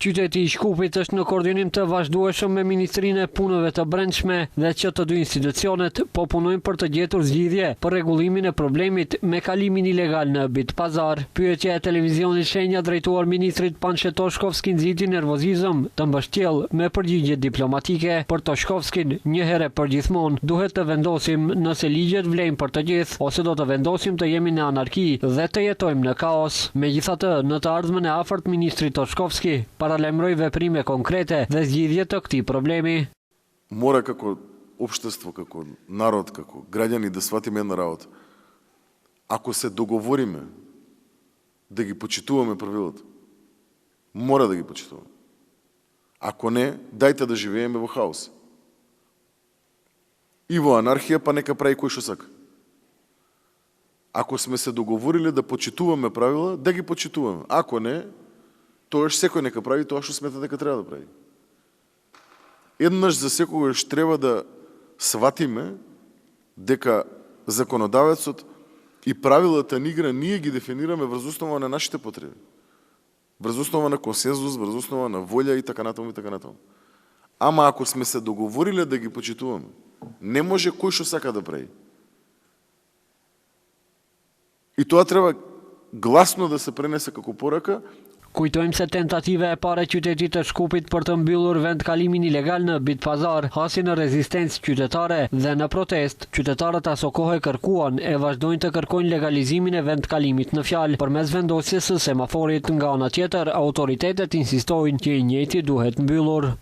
Qyteti I Shkupit është në koordinim të vazhdueshëm me Ministrinë e Punëve të Brendshme dhe që të dy institucionet po punojnë për të gjetur zgjidhje për rregullimin e problemit me kalimin ilegal në Bit Pazar. Pyetja e televizionit Shenja drejtuar ministrit Pançe Toshkovski nxiti nervozizëm të mbështjell me përgjigje diplomatike. Për Toshkovskin, një herë për gjithmonë duhet të vendosim nëse ligjet vlejnë për të gjithë ose do të vendosim të jemi në anarki dhe të jetojmë në kaos. Megjithatë, në të ardhmen e afërt ministri Toshkovski паралемрoi veprime konkrete dhe zgjidhje të këtij problemi. Мора како општество, како народ, како граѓани да сватиме една работа. Ако се договориме да ги почитуваме правилата, мора да ги почитуваме. Ако не, дајте да живееме во хаос. И во анархија, па нека прави кој што сака. Ако сме се договорили да почитуваме правила, да ги почитуваме. Ако не, тоаш секој нека прави тоа што смета дека треба да прави. Еднаш за секогаш треба да сватиме дека законодавецот и правилата на игра ние ги дефинираме врз основа на нашите потреби. Врз основа на консензус, врз основа на волја и така натаму и така натаму. Ама ако сме се договориле да ги почитуваме, не може кој што сака да прави. И тоа треба гласно да се пренесе како порака. Kujtojmë se tentativa e parë e qytetit të Shkupit për të mbyllur vendkalimin ilegal në Bit Pazar hasi në rezistencë qytetare dhe në protest. Qytetarët aso kohë kërkuan e vazhdojnë të kërkojnë legalizimin e vendkalimit në fjalë. Përmes vendosjes së semaforit nga ana tjetër, autoritetet insistojnë që I njëjti duhet mbyllur.